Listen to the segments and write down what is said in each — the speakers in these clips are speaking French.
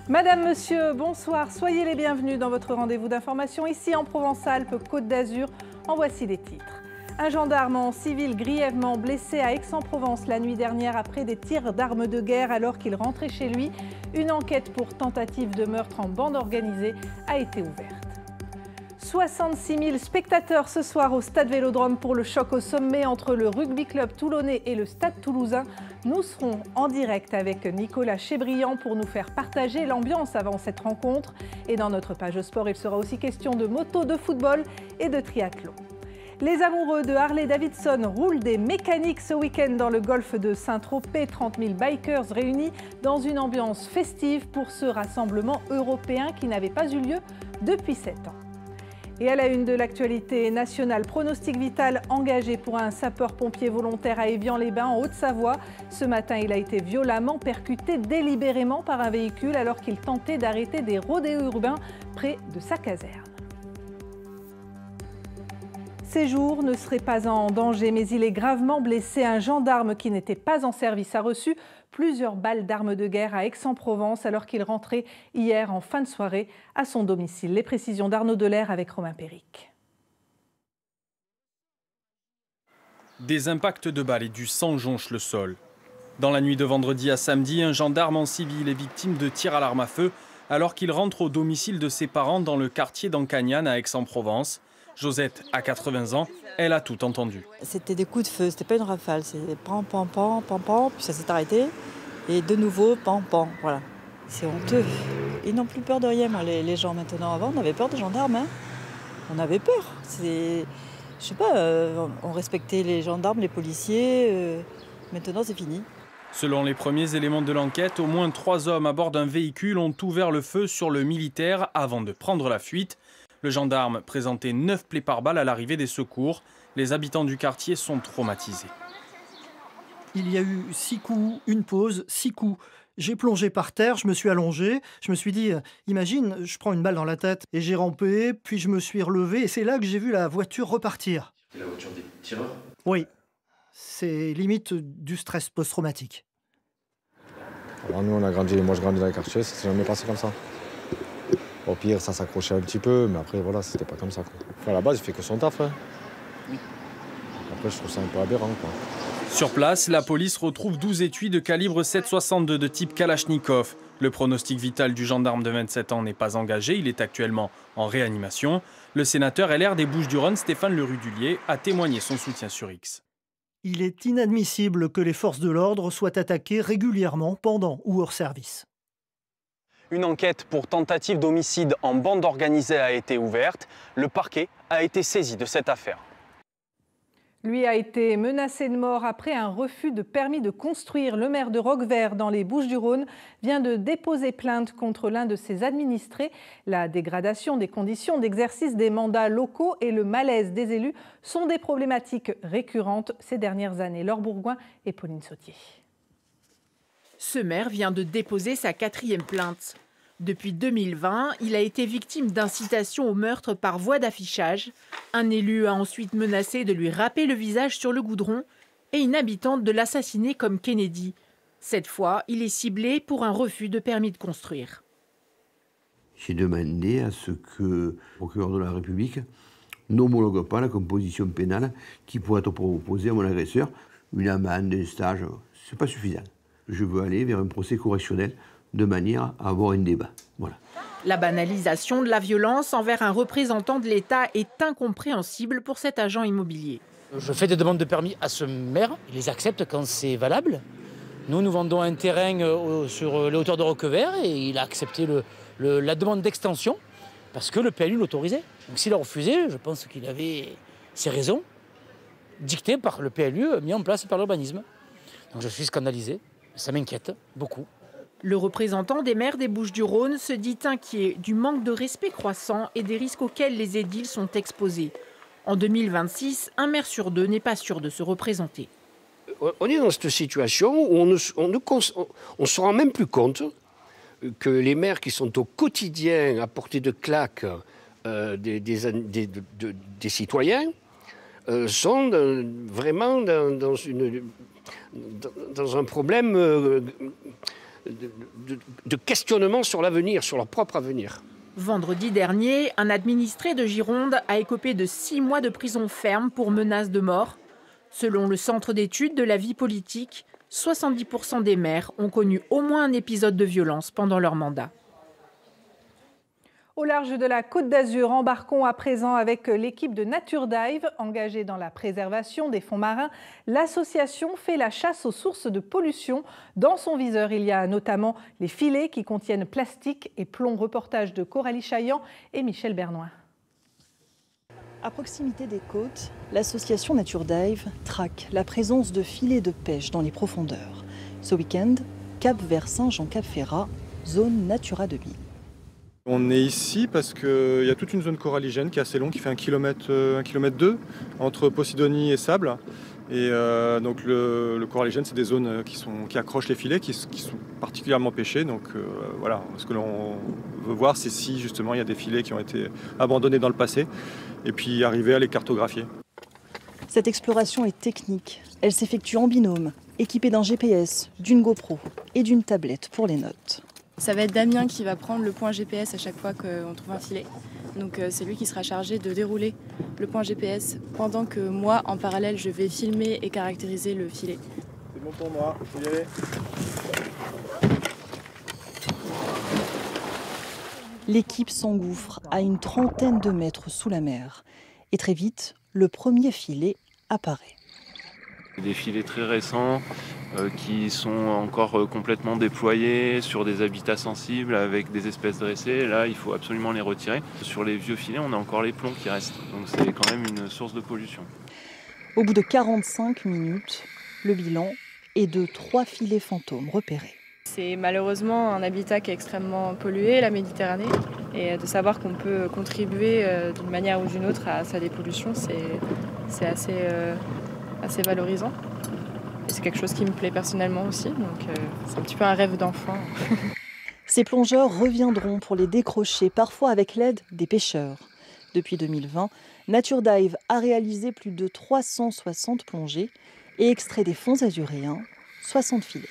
Madame, Monsieur, bonsoir. Soyez les bienvenus dans votre rendez-vous d'information ici en Provence-Alpes, Côte d'Azur. En voici les titres. Un gendarme en civil grièvement blessé à Aix-en-Provence la nuit dernière après des tirs d'armes de guerre alors qu'il rentrait chez lui. Une enquête pour tentative de meurtre en bande organisée a été ouverte. 66 000 spectateurs ce soir au Stade Vélodrome pour le choc au sommet entre le Rugby Club toulonnais et le Stade toulousain. Nous serons en direct avec Nicolas Chebriand pour nous faire partager l'ambiance avant cette rencontre. Et dans notre page sport, il sera aussi question de moto, de football et de triathlon. Les amoureux de Harley-Davidson roulent des mécaniques ce week-end dans le golfe de Saint-Tropez. 30 000 bikers réunis dans une ambiance festive pour ce rassemblement européen qui n'avait pas eu lieu depuis 7 ans. Et à la une de l'actualité nationale, pronostic vital engagé pour un sapeur-pompier volontaire à Évian-les-Bains en Haute-Savoie. Ce matin, il a été violemment percuté délibérément par un véhicule alors qu'il tentait d'arrêter des rodéos urbains près de sa caserne. Séjour ne serait pas en danger, mais il est gravement blessé. Un gendarme qui n'était pas en service a reçu plusieurs balles d'armes de guerre à Aix-en-Provence alors qu'il rentrait hier en fin de soirée à son domicile. Les précisions d'Arnaud Delair avec Romain Péric. Des impacts de balles et du sang jonchent le sol. Dans la nuit de vendredi à samedi, un gendarme en civil est victime de tirs à l'arme à feu alors qu'il rentre au domicile de ses parents dans le quartier d'Ancagnane à Aix-en-Provence. Josette a 80 ans, elle a tout entendu. C'était des coups de feu, c'était pas une rafale, c'était pan, pan, pan, pan, pan, puis ça s'est arrêté. Et de nouveau, pan, pan, voilà. C'est honteux. Ils n'ont plus peur de rien, moi, les gens maintenant. Avant, on avait peur des gendarmes, hein. On avait peur. Je sais pas, on respectait les gendarmes, les policiers. Maintenant, c'est fini. Selon les premiers éléments de l'enquête, au moins 3 hommes à bord d'un véhicule ont ouvert le feu sur le militaire avant de prendre la fuite. Le gendarme présentait 9 plaies par balle à l'arrivée des secours. Les habitants du quartier sont traumatisés. Il y a eu 6 coups, une pause, 6 coups. J'ai plongé par terre, je me suis allongé, je me suis dit, imagine, je prends une balle dans la tête. Et j'ai rampé, puis je me suis relevé et c'est là que j'ai vu la voiture repartir. C'est la voiture des tireurs ? Oui, c'est limite du stress post-traumatique. Alors nous, moi je grandis dans les quartiers, ça s'est jamais passé comme ça. Au pire, ça s'accrochait un petit peu, mais après, voilà, c'était pas comme ça, quoi. Enfin, à la base, il fait que son taf, hein. Oui. Après, je trouve ça un peu aberrant, quoi. Sur place, la police retrouve 12 étuis de calibre 7,62 de type Kalachnikov. Le pronostic vital du gendarme de 27 ans n'est pas engagé, il est actuellement en réanimation. Le sénateur LR des Bouches-du-Rhône, Stéphane Le Rudulier, a témoigné son soutien sur X. Il est inadmissible que les forces de l'ordre soient attaquées régulièrement pendant ou hors service. Une enquête pour tentative d'homicide en bande organisée a été ouverte. Le parquet a été saisi de cette affaire. Lui a été menacé de mort après un refus de permis de construire. Le maire de Roquevert, dans les Bouches-du-Rhône, vient de déposer plainte contre l'un de ses administrés. La dégradation des conditions d'exercice des mandats locaux et le malaise des élus sont des problématiques récurrentes ces dernières années. Laure Bourgoin et Pauline Sautier. Ce maire vient de déposer sa 4e plainte. Depuis 2020, il a été victime d'incitation au meurtre par voie d'affichage. Un élu a ensuite menacé de lui râper le visage sur le goudron et une habitante de l'assassiner comme Kennedy. Cette fois, il est ciblé pour un refus de permis de construire. J'ai demandé à ce que le procureur de la République n'homologue pas la composition pénale qui pourrait être proposée à mon agresseur. Une amende, un stage, c'est pas suffisant. Je veux aller vers un procès correctionnel de manière à avoir un débat. Voilà. La banalisation de la violence envers un représentant de l'État est incompréhensible pour cet agent immobilier. Je fais des demandes de permis à ce maire, il les accepte quand c'est valable. Nous vendons un terrain sur les hauteurs de Roquevert et il a accepté la demande d'extension parce que le PLU l'autorisait. Donc s'il a refusé, je pense qu'il avait ses raisons dictées par le PLU, mis en place par l'urbanisme. Donc je suis scandalisé, ça m'inquiète beaucoup. Le représentant des maires des Bouches-du-Rhône se dit inquiet du manque de respect croissant et des risques auxquels les édiles sont exposés. En 2026, un maire sur 2 n'est pas sûr de se représenter. On est dans cette situation où on ne se rend même plus compte que les maires qui sont au quotidien à portée de claque des citoyens sont vraiment dans un problème de questionnement sur l'avenir, sur leur propre avenir. Vendredi dernier, un administré de Gironde a écopé de 6 mois de prison ferme pour menace de mort. Selon le Centre d'études de la vie politique, 70% des maires ont connu au moins un épisode de violence pendant leur mandat. Au large de la Côte d'Azur, embarquons à présent avec l'équipe de Nature Dive, engagée dans la préservation des fonds marins. L'association fait la chasse aux sources de pollution. Dans son viseur, il y a notamment les filets qui contiennent plastique et plomb. Reportage de Coralie Chaillan et Michel Bernoin. À proximité des côtes, l'association Nature Dive traque la présence de filets de pêche dans les profondeurs. Ce week-end, cap vers Saint-Jean-Cap-Ferrat, zone Natura 2000. On est ici parce qu'il y a toute une zone coralligène qui est assez longue, qui fait 1,2 km entre Posidonie et Sable. Et donc le coralligène, c'est des zones qui accrochent les filets, qui sont particulièrement pêchés. Donc voilà, ce que l'on veut voir, c'est si justement il y a des filets qui ont été abandonnés dans le passé, et puis arriver à les cartographier. Cette exploration est technique. Elle s'effectue en binôme, équipée d'un GPS, d'une GoPro et d'une tablette pour les notes. Ça va être Damien qui va prendre le point GPS à chaque fois qu'on trouve un filet. Donc c'est lui qui sera chargé de dérouler le point GPS pendant que moi, en parallèle, je vais filmer et caractériser le filet. C'est bon pour moi, il faut y aller. L'équipe s'engouffre à une trentaine de mètres sous la mer. Et très vite, le premier filet apparaît. Des filets très récents qui sont encore complètement déployés sur des habitats sensibles avec des espèces dressées. Là, il faut absolument les retirer. Sur les vieux filets, on a encore les plombs qui restent. Donc c'est quand même une source de pollution. Au bout de 45 minutes, le bilan est de 3 filets fantômes repérés. C'est malheureusement un habitat qui est extrêmement pollué, la Méditerranée. Et de savoir qu'on peut contribuer d'une manière ou d'une autre à sa dépollution, c'est assez valorisant. Et c'est quelque chose qui me plaît personnellement aussi, donc c'est un petit peu un rêve d'enfant. Ces plongeurs reviendront pour les décrocher, parfois avec l'aide des pêcheurs. Depuis 2020, Nature Dive a réalisé plus de 360 plongées et extrait des fonds azuréens 60 filets.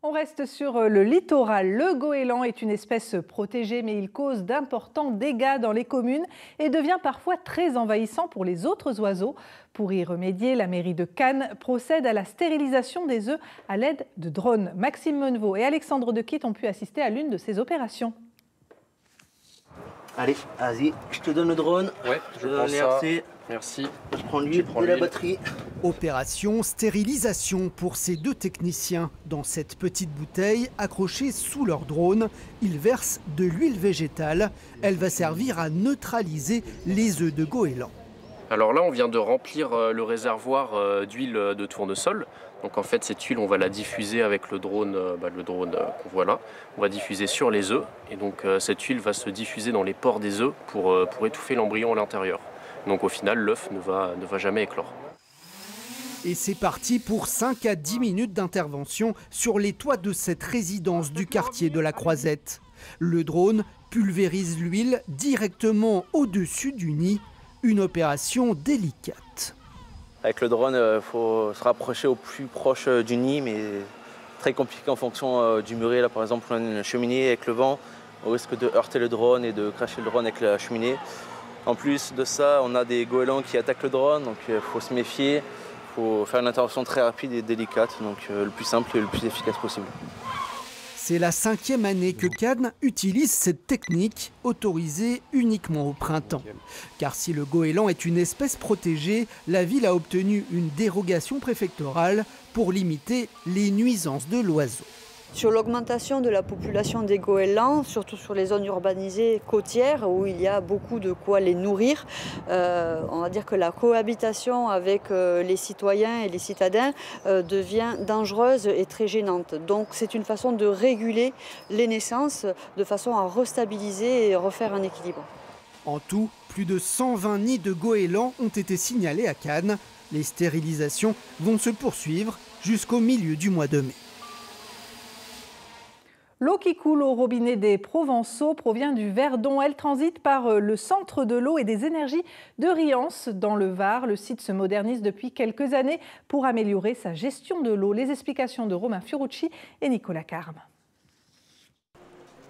On reste sur le littoral. Le goéland est une espèce protégée, mais il cause d'importants dégâts dans les communes et devient parfois très envahissant pour les autres oiseaux. Pour y remédier, la mairie de Cannes procède à la stérilisation des œufs à l'aide de drones. Maxime Menevaux et Alexandre Dequitte ont pu assister à l'une de ces opérations. Allez, vas-y, je te donne le drone. Ouais, je prends ça. Merci. Je prends l'huile de la batterie. Opération stérilisation pour ces deux techniciens. Dans cette petite bouteille accrochée sous leur drone, ils versent de l'huile végétale. Elle va servir à neutraliser les œufs de goéland. Alors là, on vient de remplir le réservoir d'huile de tournesol. Donc en fait, cette huile, on va la diffuser avec le drone qu'on voit là. On va diffuser sur les œufs. Et donc cette huile va se diffuser dans les pores des œufs pour étouffer l'embryon à l'intérieur. Donc au final, l'œuf ne va jamais éclore. Et c'est parti pour 5 à 10 minutes d'intervention sur les toits de cette résidence du quartier de la Croisette. Le drone pulvérise l'huile directement au-dessus du nid. Une opération délicate. Avec le drone, il faut se rapprocher au plus proche du nid, mais très compliqué en fonction du muret. Là, par exemple, on a une cheminée avec le vent, on risque de heurter le drone et de cracher le drone avec la cheminée. En plus de ça, on a des goélands qui attaquent le drone, donc il faut se méfier. Il faut faire une intervention très rapide et délicate, donc le plus simple et le plus efficace possible. C'est la 5e année que Cannes utilise cette technique, autorisée uniquement au printemps. Car si le goéland est une espèce protégée, la ville a obtenu une dérogation préfectorale pour limiter les nuisances de l'oiseau. Sur l'augmentation de la population des goélands, surtout sur les zones urbanisées côtières où il y a beaucoup de quoi les nourrir, on va dire que la cohabitation avec les citoyens et les citadins devient dangereuse et très gênante. Donc c'est une façon de réguler les naissances de façon à restabiliser et refaire un équilibre. En tout, plus de 120 nids de goélands ont été signalés à Cannes. Les stérilisations vont se poursuivre jusqu'au milieu du mois de mai. L'eau qui coule au robinet des Provençaux provient du Verdon. Elle transite par le centre de l'eau et des énergies de Riance dans le Var. Le site se modernise depuis quelques années pour améliorer sa gestion de l'eau. Les explications de Romain Fiorucci et Nicolas Carme.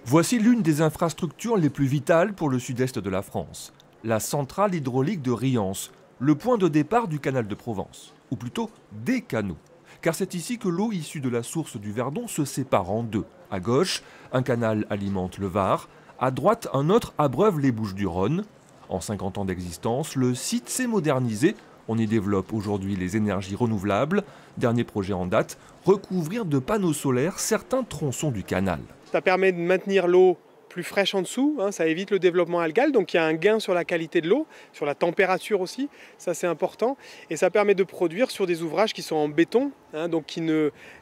Voici l'une des infrastructures les plus vitales pour le sud-est de la France. La centrale hydraulique de Riance, le point de départ du canal de Provence, ou plutôt des canaux. Car c'est ici que l'eau issue de la source du Verdon se sépare en deux. À gauche, un canal alimente le Var, à droite, un autre abreuve les Bouches-du-Rhône. En 50 ans d'existence, le site s'est modernisé. On y développe aujourd'hui les énergies renouvelables. Dernier projet en date, recouvrir de panneaux solaires certains tronçons du canal. Ça permet de maintenir l'eau plus fraîche en dessous, ça évite le développement algal, donc il y a un gain sur la qualité de l'eau, sur la température aussi, ça c'est important, et ça permet de produire sur des ouvrages qui sont en béton, donc qui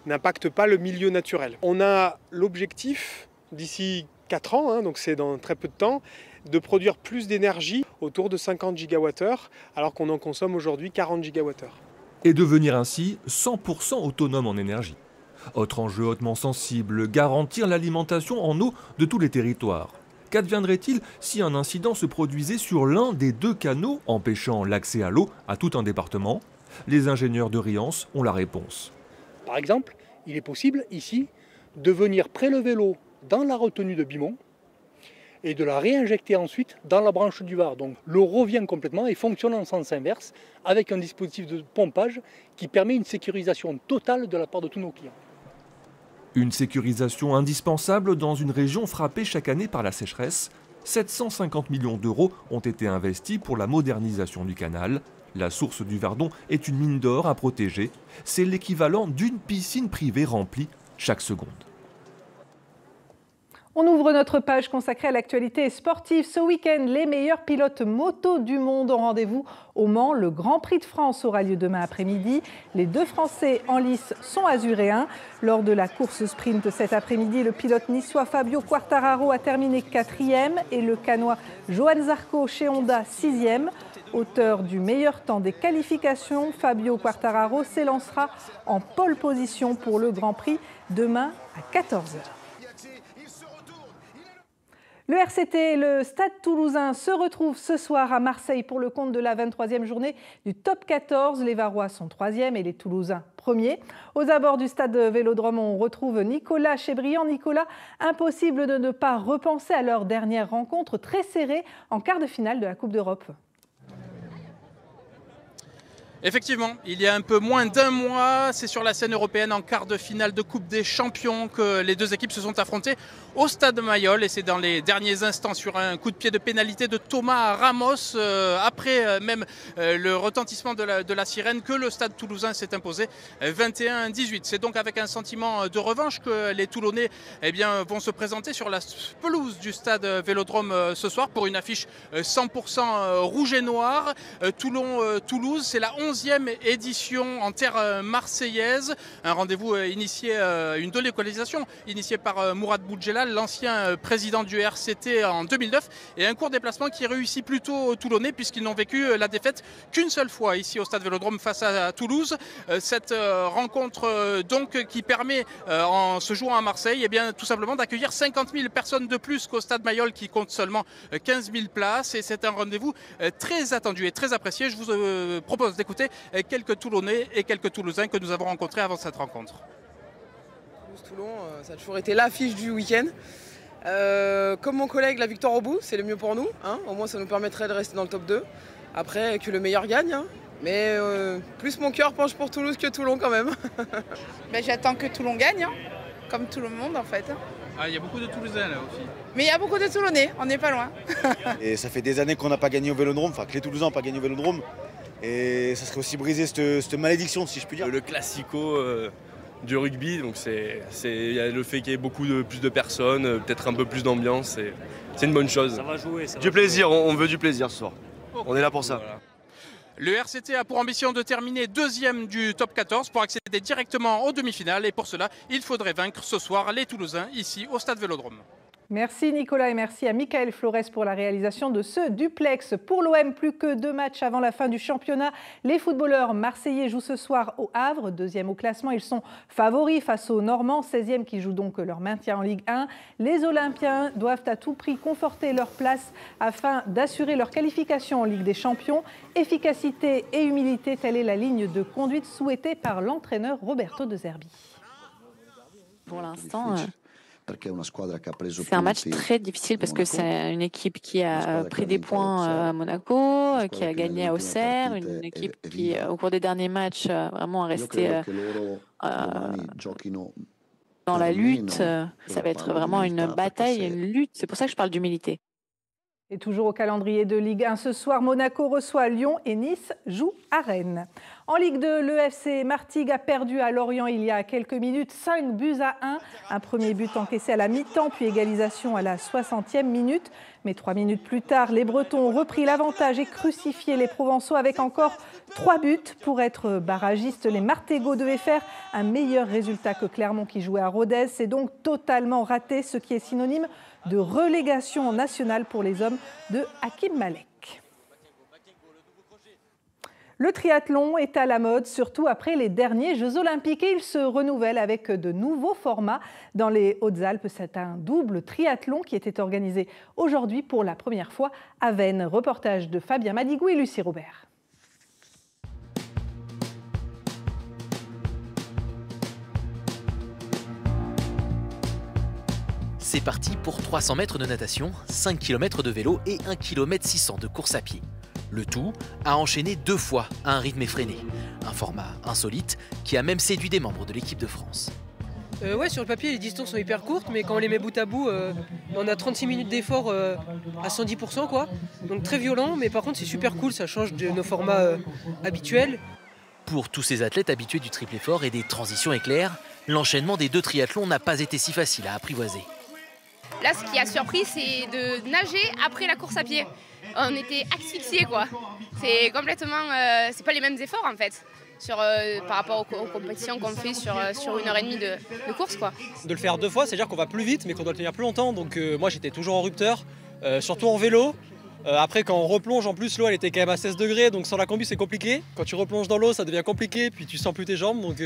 n'impactent pas le milieu naturel. On a l'objectif d'ici 4 ans, donc c'est dans très peu de temps, de produire plus d'énergie, autour de 50 gigawattheures, alors qu'on en consomme aujourd'hui 40 gigawattheures. Et devenir ainsi 100% autonome en énergie. Autre enjeu hautement sensible, garantir l'alimentation en eau de tous les territoires. Qu'adviendrait-il si un incident se produisait sur l'un des deux canaux, empêchant l'accès à l'eau à tout un département? Les ingénieurs de Riance ont la réponse. Par exemple, il est possible ici de venir prélever l'eau dans la retenue de Bimont et de la réinjecter ensuite dans la branche du Var. Donc l'eau revient complètement et fonctionne en sens inverse avec un dispositif de pompage qui permet une sécurisation totale de la part de tous nos clients. Une sécurisation indispensable dans une région frappée chaque année par la sécheresse. 750 millions d'euros ont été investis pour la modernisation du canal. La source du Verdon est une mine d'or à protéger. C'est l'équivalent d'une piscine privée remplie chaque seconde. On ouvre notre page consacrée à l'actualité sportive. Ce week-end, les meilleurs pilotes moto du monde ont rendez-vous au Mans. Le Grand Prix de France aura lieu demain après-midi. Les 2 Français en lice sont azuréens. Lors de la course sprint cet après-midi, le pilote niçois Fabio Quartararo a terminé 4e et le Canois Johan Zarco chez Honda 6e. Auteur du meilleur temps des qualifications, Fabio Quartararo s'élancera en pole position pour le Grand Prix demain à 14h. Le RCT et le Stade Toulousain se retrouvent ce soir à Marseille pour le compte de la 23e journée du Top 14. Les Varois sont 3e et les Toulousains 1er. Aux abords du stade Vélodrome, on retrouve Nicolas Chebriand. Nicolas, impossible de ne pas repenser à leur dernière rencontre très serrée en quart de finale de la Coupe d'Europe. Effectivement, il y a un peu moins d'un mois, c'est sur la scène européenne en quart de finale de Coupe des Champions que les deux équipes se sont affrontées au stade Mayol. Et c'est dans les derniers instants sur un coup de pied de pénalité de Thomas Ramos, après même le retentissement de la sirène, que le stade toulousain s'est imposé 21-18. C'est donc avec un sentiment de revanche que les Toulonnais vont se présenter sur la pelouse du stade Vélodrome ce soir pour une affiche 100% rouge et noir. Toulon-Toulouse, c'est la 11e édition en terre marseillaise, un rendez-vous initié, une délocalisation initiée par Mourad Boudjelal, l'ancien président du RCT en 2009, et un court déplacement qui réussit plutôt aux Toulonnais puisqu'ils n'ont vécu la défaite qu'une seule fois ici au stade Vélodrome face à Toulouse. Cette rencontre donc qui permet en se jouant à Marseille tout simplement d'accueillir 50 000 personnes de plus qu'au stade Mayol qui compte seulement 15 000 places, et c'est un rendez-vous très attendu et très apprécié. Je vous propose d'écouter quelques Toulonnais et quelques Toulousains que nous avons rencontrés avant cette rencontre. Toulouse-Toulon, ça a toujours été l'affiche du week-end. Comme mon collègue, la victoire au bout, c'est le mieux pour nous. Au moins, ça nous permettrait de rester dans le top 2. Après, que le meilleur gagne. Mais plus mon cœur penche pour Toulouse que Toulon quand même. J'attends que Toulon gagne, comme tout le monde en fait. Il y a beaucoup de Toulousains là aussi. Mais il y a beaucoup de Toulonnais, on n'est pas loin. Et ça fait des années qu'on n'a pas gagné au Vélodrome, enfin que les Toulousains n'ont pas gagné au Vélodrome. Et ça serait aussi briser cette malédiction, si je puis dire. Le classico du rugby, donc il y a le fait qu'il y ait plus de personnes, peut-être un peu plus d'ambiance, c'est une bonne chose. Ça va jouer. Du plaisir, on veut du plaisir ce soir. On est là pour ça. Voilà. Le RCT a pour ambition de terminer 2e du top 14 pour accéder directement aux demi-finales. Et pour cela, il faudrait vaincre ce soir les Toulousains ici au stade Vélodrome. Merci Nicolas et merci à Michael Flores pour la réalisation de ce duplex. Pour l'OM, plus que 2 matchs avant la fin du championnat. Les footballeurs marseillais jouent ce soir au Havre, 2e au classement. Ils sont favoris face aux Normands, 16e qui jouent donc leur maintien en Ligue 1. Les Olympiens doivent à tout prix conforter leur place afin d'assurer leur qualification en Ligue des Champions. Efficacité et humilité, telle est la ligne de conduite souhaitée par l'entraîneur Roberto De Zerbi. Pour l'instant, c'est un match très difficile parce que c'est une équipe qui a pris des points à Monaco, qui a gagné à Auxerre, une équipe qui, au cours des derniers matchs, vraiment a resté dans la lutte. Ça va être vraiment une bataille, une lutte. C'est pour ça que je parle d'humilité. Et toujours au calendrier de Ligue 1 ce soir, Monaco reçoit Lyon et Nice joue à Rennes. En Ligue 2, le FC Martigues a perdu à Lorient il y a quelques minutes, 5-1. Un premier but encaissé à la mi-temps, puis égalisation à la 60e minute. Mais 3 minutes plus tard, les Bretons ont repris l'avantage et crucifié les Provençaux avec encore 3 buts. Pour être barragistes, les Martégots devaient faire un meilleur résultat que Clermont qui jouait à Rodez. C'est donc totalement raté, ce qui est synonyme de relégation nationale pour les hommes de Hakim Malek. Le triathlon est à la mode, surtout après les derniers Jeux Olympiques. Et il se renouvelle avec de nouveaux formats. Dans les Hautes-Alpes, c'est un double triathlon qui était organisé aujourd'hui pour la première fois à Veynes. Reportage de Fabien Madigou et Lucie Robert. C'est parti pour 300 mètres de natation, 5 km de vélo et 1 km 600 de course à pied. Le tout a enchaîné 2 fois à un rythme effréné. Un format insolite qui a même séduit des membres de l'équipe de France. Ouais, sur le papier, les distances sont hyper courtes, mais quand on les met bout à bout, on a 36 minutes d'effort à 110%, quoi. Donc très violent, mais par contre, c'est super cool, ça change de nos formats habituels. Pour tous ces athlètes habitués du triple effort et des transitions éclairs, l'enchaînement des 2 triathlons n'a pas été si facile à apprivoiser. Là, ce qui a surpris, c'est de nager après la course à pied. On était asphyxiés, quoi. C'est complètement... c'est pas les mêmes efforts, en fait, par rapport aux compétitions qu'on fait sur 1h30 de course, quoi. De le faire 2 fois, c'est-à-dire qu'on va plus vite, mais qu'on doit le tenir plus longtemps. Donc moi, j'étais toujours en rupteur, surtout en vélo. Après, quand on replonge, en plus, l'eau, elle était quand même à 16 degrés, donc sans la combi, c'est compliqué. Quand tu replonges dans l'eau, ça devient compliqué, puis tu sens plus tes jambes, donc...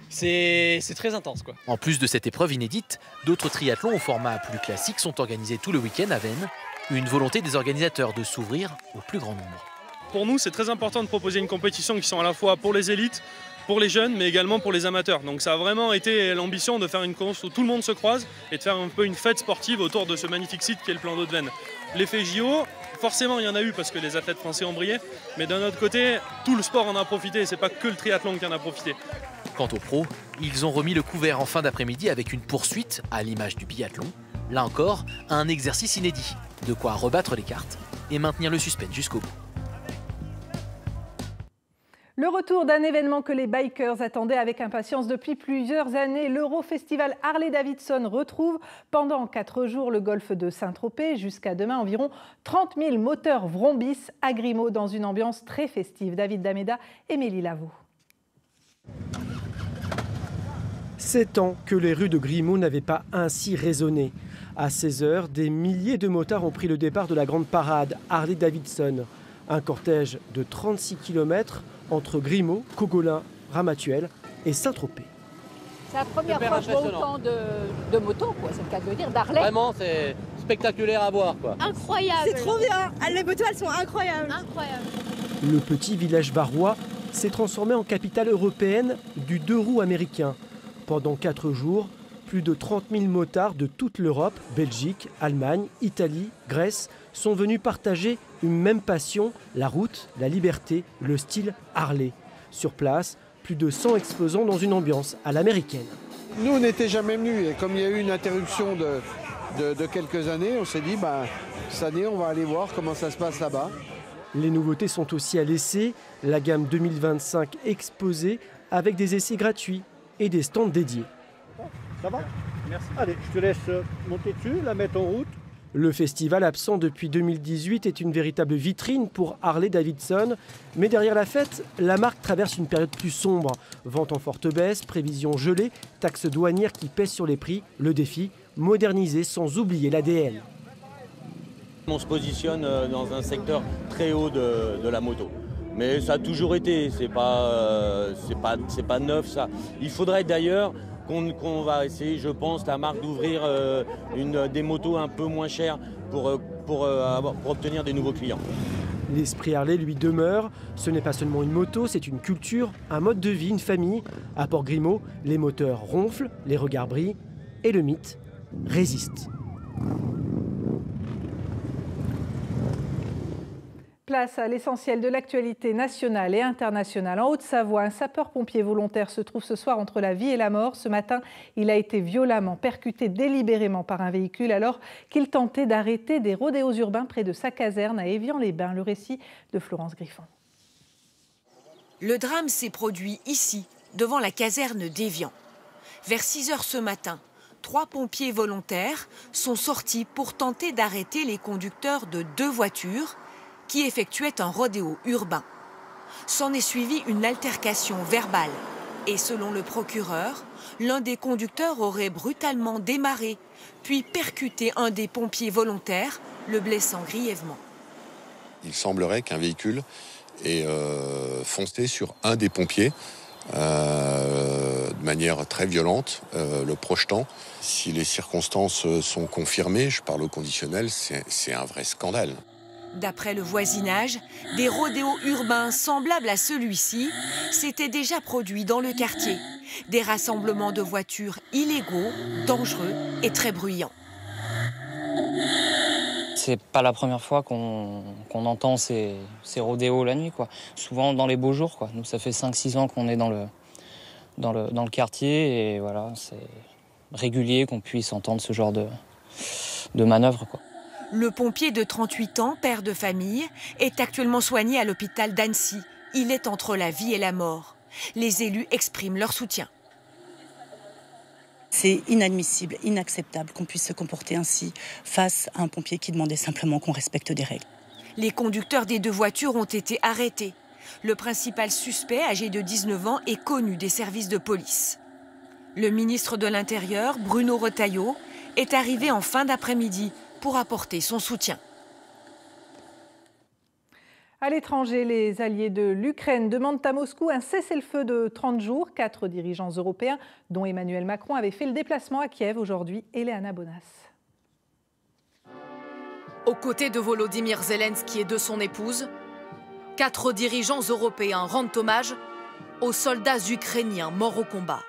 c'est très intense, quoi. En plus de cette épreuve inédite, d'autres triathlons au format plus classique sont organisés tout le week-end à Veynes. Une volonté des organisateurs de s'ouvrir au plus grand nombre. Pour nous, c'est très important de proposer une compétition qui sont à la fois pour les élites, pour les jeunes, mais également pour les amateurs. Donc ça a vraiment été l'ambition de faire une course où tout le monde se croise et de faire un peu une fête sportive autour de ce magnifique site qui est le plan d'eau de Veynes. L'effet JO, forcément il y en a eu parce que les athlètes français ont brillé, mais d'un autre côté, tout le sport en a profité et c'est pas que le triathlon qui en a profité. Quant aux pros, ils ont remis le couvert en fin d'après-midi avec une poursuite à l'image du biathlon. Là encore, un exercice inédit, de quoi rebattre les cartes et maintenir le suspense jusqu'au bout. Le retour d'un événement que les bikers attendaient avec impatience depuis plusieurs années, l'Eurofestival Harley-Davidson retrouve pendant 4 jours le golfe de Saint-Tropez. Jusqu'à demain, environ 30 000 moteurs vrombissent à Grimaud dans une ambiance très festive. David Dameda et Mélie Lavaux. 7 ans que les rues de Grimaud n'avaient pas ainsi résonné. À 16h, des milliers de motards ont pris le départ de la grande parade Harley-Davidson. Un cortège de 36 km entre Grimaud, Cogolin, Ramatuelle et Saint-Tropez. C'est la première fois que je vois autant de motos, quoi. C'est le cas de le dire, d'Harley. Vraiment, c'est spectaculaire à voir, quoi. Incroyable. C'est trop bien. Les motos, elles sont incroyables. Incroyable. Le petit village varois s'est transformé en capitale européenne du 2 roues américain. Pendant 4 jours, plus de 30 000 motards de toute l'Europe, Belgique, Allemagne, Italie, Grèce, sont venus partager une même passion, la route, la liberté, le style Harley. Sur place, plus de 100 exposants dans une ambiance à l'américaine. Nous, on n'était jamais venus et comme il y a eu une interruption de quelques années, on s'est dit, cette année, on va aller voir comment ça se passe là-bas. Les nouveautés sont aussi à l'essai, la gamme 2025 exposée avec des essais gratuits et des stands dédiés. Ça va ? Merci. Allez, je te laisse monter dessus, la mettre en route. Le festival, absent depuis 2018, est une véritable vitrine pour Harley-Davidson. Mais derrière la fête, la marque traverse une période plus sombre. Vente en forte baisse, prévisions gelées, taxes douanières qui pèsent sur les prix. Le défi, modernisé sans oublier l'ADN. On se positionne dans un secteur très haut de la moto. Mais ça a toujours été, c'est pas neuf ça. Il faudrait d'ailleurs qu'on va essayer, je pense, la marque d'ouvrir des motos un peu moins chères pour obtenir des nouveaux clients. L'esprit Harley lui demeure. Ce n'est pas seulement une moto, c'est une culture, un mode de vie, une famille. À Port-Grimaud, les moteurs ronflent, les regards brillent et le mythe résiste. Place à l'essentiel de l'actualité nationale et internationale. En Haute-Savoie, un sapeur-pompier volontaire se trouve ce soir entre la vie et la mort. Ce matin, il a été violemment percuté délibérément par un véhicule alors qu'il tentait d'arrêter des rodéos urbains près de sa caserne à Évian-les-Bains. Le récit de Florence Griffon. Le drame s'est produit ici, devant la caserne d'Évian. Vers 6 h ce matin, 3 pompiers volontaires sont sortis pour tenter d'arrêter les conducteurs de 2 voitures qui effectuait un rodéo urbain. S'en est suivie une altercation verbale. Et selon le procureur, l'un des conducteurs aurait brutalement démarré, puis percuté un des pompiers volontaires, le blessant grièvement. Il semblerait qu'un véhicule ait foncé sur un des pompiers de manière très violente, le projetant. Si les circonstances sont confirmées, je parle au conditionnel, c'est un vrai scandale. D'après le voisinage, des rodéos urbains semblables à celui-ci s'étaient déjà produits dans le quartier. Des rassemblements de voitures illégaux, dangereux et très bruyants. C'est pas la première fois qu'on entend ces rodéos la nuit, quoi. Souvent dans les beaux jours, quoi. Nous, ça fait 5-6 ans qu'on est dans le quartier et voilà, c'est régulier qu'on puisse entendre ce genre de manœuvre, quoi. Le pompier de 38 ans, père de famille, est actuellement soigné à l'hôpital d'Annecy. Il est entre la vie et la mort. Les élus expriment leur soutien. C'est inadmissible, inacceptable qu'on puisse se comporter ainsi face à un pompier qui demandait simplement qu'on respecte des règles. Les conducteurs des 2 voitures ont été arrêtés. Le principal suspect, âgé de 19 ans, est connu des services de police. Le ministre de l'Intérieur, Bruno Retailleau, est arrivé en fin d'après-midi pour apporter son soutien. À l'étranger, les alliés de l'Ukraine demandent à Moscou un cessez-le-feu de 30 jours. 4 dirigeants européens, dont Emmanuel Macron, avaient fait le déplacement à Kiev aujourd'hui. Eleana Bonas. Aux côtés de Volodymyr Zelensky et de son épouse, 4 dirigeants européens rendent hommage aux soldats ukrainiens morts au combat.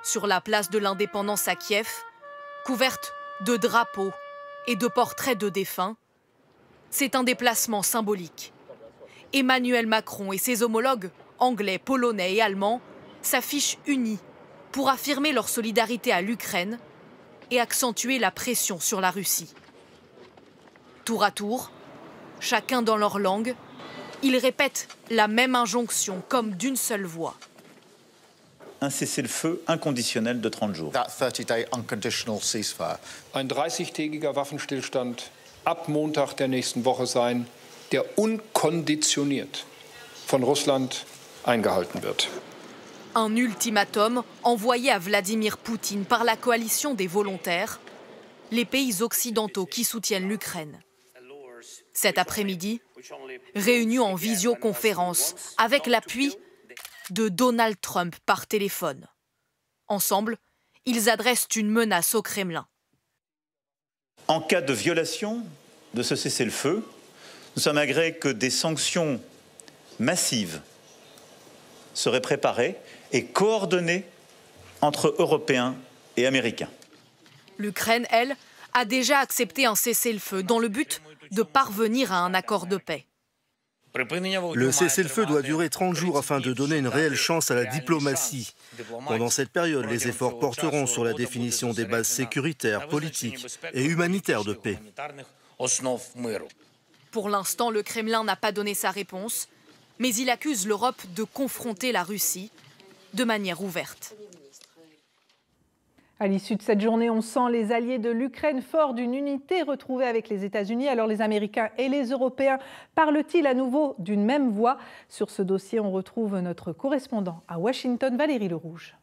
Sur la place de l'Indépendance à Kiev, couverte de drapeaux et de portraits de défunts, c'est un déplacement symbolique. Emmanuel Macron et ses homologues anglais, polonais et allemands s'affichent unis pour affirmer leur solidarité à l'Ukraine et accentuer la pression sur la Russie. Tour à tour, chacun dans leur langue, ils répètent la même injonction comme d'une seule voix. Un cessez-le-feu inconditionnel de 30 jours. That 30-day unconditional ceasefire. Ein 30-tägiger Waffenstillstand ab Montag der nächsten Woche sein, der unkonditioniert von Russland eingehalten wird. Un ultimatum envoyé à Vladimir Poutine par la coalition des volontaires, les pays occidentaux qui soutiennent l'Ukraine. Cet après-midi, réunion en visioconférence avec l'appui de Donald Trump par téléphone. Ensemble, ils adressent une menace au Kremlin. En cas de violation de ce cessez-le-feu, nous sommes agrès que des sanctions massives seraient préparées et coordonnées entre Européens et Américains. L'Ukraine, elle, a déjà accepté un cessez-le-feu dans le but de parvenir à un accord de paix. Le cessez-le-feu doit durer 30 jours afin de donner une réelle chance à la diplomatie. Pendant cette période, les efforts porteront sur la définition des bases sécuritaires, politiques et humanitaires de paix. Pour l'instant, le Kremlin n'a pas donné sa réponse, mais il accuse l'Europe de confronter la Russie de manière ouverte. À l'issue de cette journée, on sent les alliés de l'Ukraine forts d'une unité retrouvée avec les États-Unis. Alors les Américains et les Européens parlent-ils à nouveau d'une même voix? Sur ce dossier, on retrouve notre correspondant à Washington, Valérie Lerouge.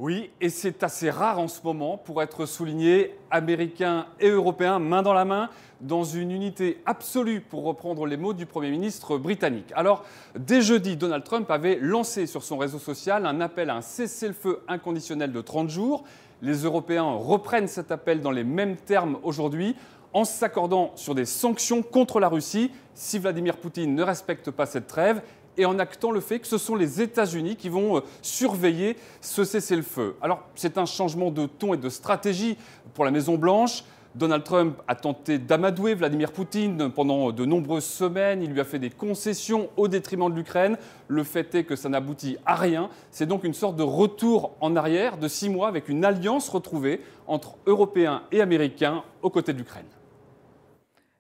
Oui, et c'est assez rare en ce moment pour être souligné, Américains et Européens, main dans la main, dans une unité absolue, pour reprendre les mots du Premier ministre britannique. Alors, dès jeudi, Donald Trump avait lancé sur son réseau social un appel à un cessez-le-feu inconditionnel de 30 jours. Les Européens reprennent cet appel dans les mêmes termes aujourd'hui, en s'accordant sur des sanctions contre la Russie si Vladimir Poutine ne respecte pas cette trêve, et en actant le fait que ce sont les États-Unis qui vont surveiller ce cessez-le-feu. Alors, c'est un changement de ton et de stratégie pour la Maison-Blanche. Donald Trump a tenté d'amadouer Vladimir Poutine pendant de nombreuses semaines. Il lui a fait des concessions au détriment de l'Ukraine. Le fait est que ça n'aboutit à rien. C'est donc une sorte de retour en arrière de 6 mois avec une alliance retrouvée entre Européens et Américains aux côtés de l'Ukraine.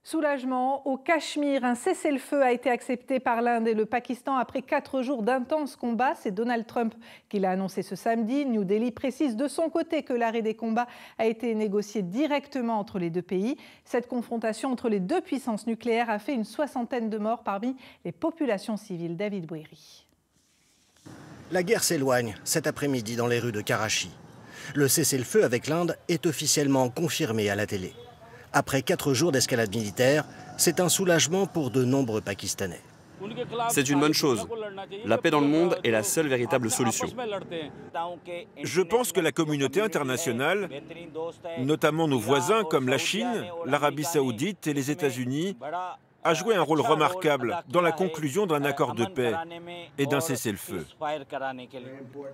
Soulagement au Cachemire. Un cessez-le-feu a été accepté par l'Inde et le Pakistan après 4 jours d'intenses combats. C'est Donald Trump qui l'a annoncé ce samedi. New Delhi précise de son côté que l'arrêt des combats a été négocié directement entre les deux pays. Cette confrontation entre les deux puissances nucléaires a fait une 60aine de morts parmi les populations civiles. David Bouéry. La guerre s'éloigne cet après-midi dans les rues de Karachi. Le cessez-le-feu avec l'Inde est officiellement confirmé à la télé. Après 4 jours d'escalade militaire, c'est un soulagement pour de nombreux Pakistanais. C'est une bonne chose. La paix dans le monde est la seule véritable solution. Je pense que la communauté internationale, notamment nos voisins comme la Chine, l'Arabie saoudite et les États-Unis, a joué un rôle remarquable dans la conclusion d'un accord de paix et d'un cessez-le-feu.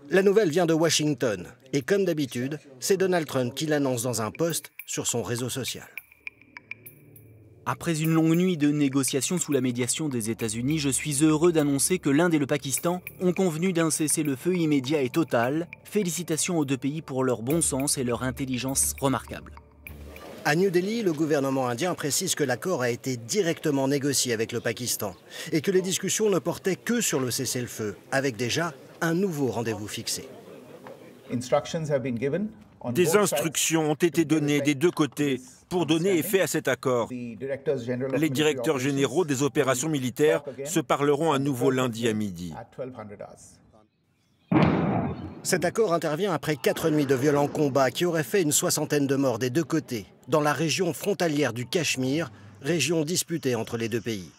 La nouvelle vient de Washington et comme d'habitude, c'est Donald Trump qui l'annonce dans un post sur son réseau social. Après une longue nuit de négociations sous la médiation des États-Unis, je suis heureux d'annoncer que l'Inde et le Pakistan ont convenu d'un cessez-le-feu immédiat et total. Félicitations aux deux pays pour leur bon sens et leur intelligence remarquable. À New Delhi, le gouvernement indien précise que l'accord a été directement négocié avec le Pakistan et que les discussions ne portaient que sur le cessez-le-feu, avec déjà un nouveau rendez-vous fixé. Des instructions ont été données des deux côtés pour donner effet à cet accord. Les directeurs généraux des opérations militaires se parleront à nouveau lundi à midi. Cet accord intervient après 4 nuits de violents combats qui auraient fait une 60aine de morts des deux côtés, dans la région frontalière du Cachemire, région disputée entre les deux pays.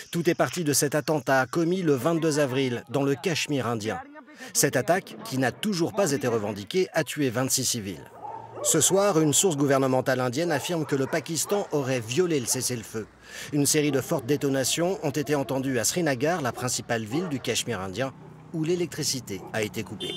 Tout est parti de cet attentat commis le 22 avril dans le Cachemire indien. Cette attaque, qui n'a toujours pas été revendiquée, a tué 26 civils. Ce soir, une source gouvernementale indienne affirme que le Pakistan aurait violé le cessez-le-feu. Une série de fortes détonations ont été entendues à Srinagar, la principale ville du Cachemire indien, où l'électricité a été coupée.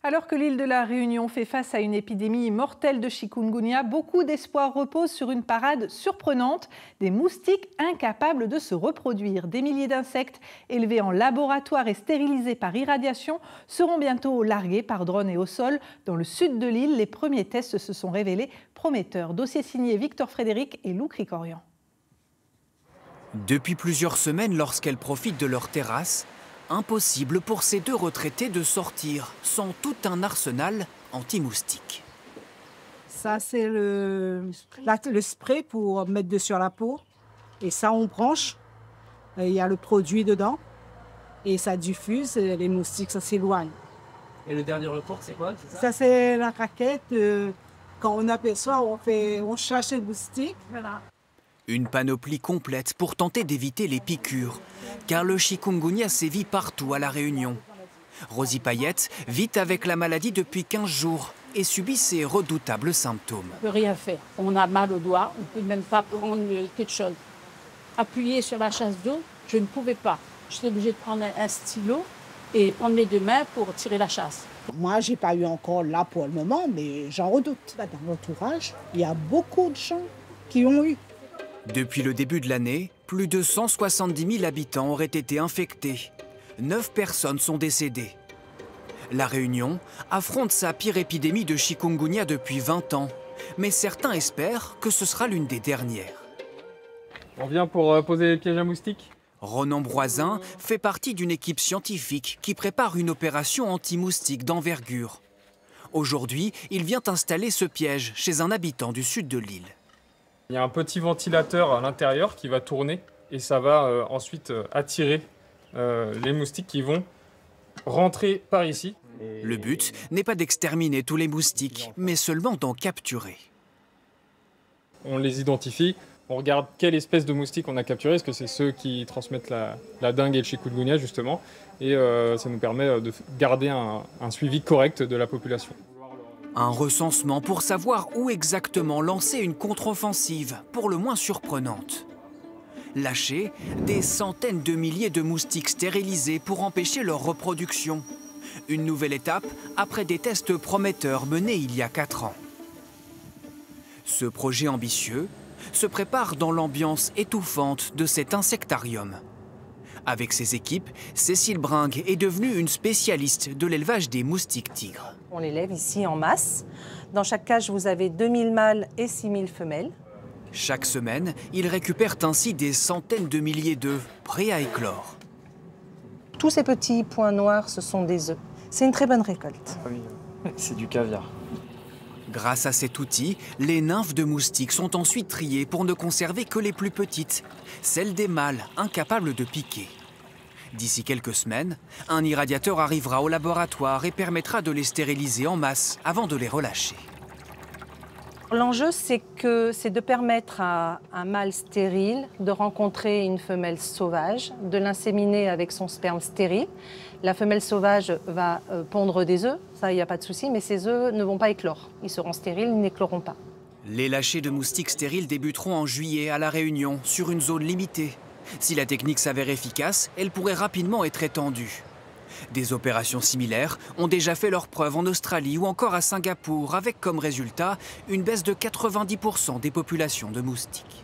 Alors que l'île de la Réunion fait face à une épidémie mortelle de chikungunya, beaucoup d'espoir repose sur une parade surprenante, des moustiques incapables de se reproduire. Des milliers d'insectes élevés en laboratoire et stérilisés par irradiation seront bientôt largués par drone et au sol. Dans le sud de l'île, les premiers tests se sont révélés prometteurs. Dossier signé Victor Frédéric et Lou Cricorian. Depuis plusieurs semaines, lorsqu'elles profitent de leur terrasse, impossible pour ces deux retraités de sortir sans tout un arsenal anti-moustique. Ça, c'est le spray pour mettre dessus la peau. Et ça, on branche. Il y a le produit dedans. Et ça diffuse, les moustiques, ça s'éloigne. Et le dernier recours, c'est quoi? Ça, c'est la raquette. Quand on aperçoit, on cherche les moustiques. Voilà. Une panoplie complète pour tenter d'éviter les piqûres, car le chikungunya sévit partout à La Réunion. Rosie Payette vit avec la maladie depuis 15 jours et subit ses redoutables symptômes. On ne peut rien faire. On a mal au doigt, on ne peut même pas prendre quelque chose. Appuyer sur la chasse d'eau, je ne pouvais pas. J'étais obligée de prendre un stylo et prendre mes deux mains pour tirer la chasse. Moi, je n'ai pas eu encore là pour le moment, mais j'en redoute. Dans l'entourage, il y a beaucoup de gens qui ont eu. Depuis le début de l'année, plus de 170 000 habitants auraient été infectés. 9 personnes sont décédées. La Réunion affronte sa pire épidémie de chikungunya depuis 20 ans. Mais certains espèrent que ce sera l'une des dernières. On vient pour poser les pièges à moustiques. Ronan Broisin fait partie d'une équipe scientifique qui prépare une opération anti-moustique d'envergure. Aujourd'hui, il vient installer ce piège chez un habitant du sud de l'île. Il y a un petit ventilateur à l'intérieur qui va tourner et ça va ensuite attirer les moustiques qui vont rentrer par ici. Le but n'est pas d'exterminer tous les moustiques, mais seulement d'en capturer. On les identifie, on regarde quelle espèce de moustique on a capturé, est-ce que c'est ceux qui transmettent la dengue et le chikungunya justement, et ça nous permet de garder un suivi correct de la population. Un recensement pour savoir où exactement lancer une contre-offensive, pour le moins surprenante. Lâcher des centaines de milliers de moustiques stérilisés pour empêcher leur reproduction. Une nouvelle étape après des tests prometteurs menés il y a 4 ans. Ce projet ambitieux se prépare dans l'ambiance étouffante de cet insectarium. Avec ses équipes, Cécile Bringue est devenue une spécialiste de l'élevage des moustiques tigres. On l'élève ici en masse. Dans chaque cage, vous avez 2000 mâles et 6000 femelles. Chaque semaine, ils récupèrent ainsi des centaines de milliers d'œufs prêts à éclore. Tous ces petits points noirs, ce sont des œufs. C'est une très bonne récolte. Ah oui, c'est du caviar. Grâce à cet outil, les nymphes de moustiques sont ensuite triées pour ne conserver que les plus petites, celles des mâles incapables de piquer. D'ici quelques semaines, un irradiateur arrivera au laboratoire et permettra de les stériliser en masse avant de les relâcher. L'enjeu, c'est de permettre à un mâle stérile de rencontrer une femelle sauvage, de l'inséminer avec son sperme stérile. La femelle sauvage va pondre des œufs, ça, il n'y a pas de souci, mais ces œufs ne vont pas éclore. Ils seront stériles, ils n'écloront pas. Les lâchers de moustiques stériles débuteront en juillet à La Réunion, sur une zone limitée. Si la technique s'avère efficace, elle pourrait rapidement être étendue. Des opérations similaires ont déjà fait leurs preuves en Australie ou encore à Singapour, avec comme résultat une baisse de 90% des populations de moustiques.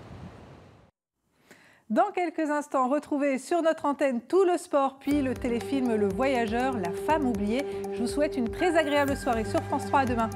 Dans quelques instants, retrouvez sur notre antenne tout le sport, puis le téléfilm Le Voyageur, la femme oubliée. Je vous souhaite une très agréable soirée sur France 3. À demain.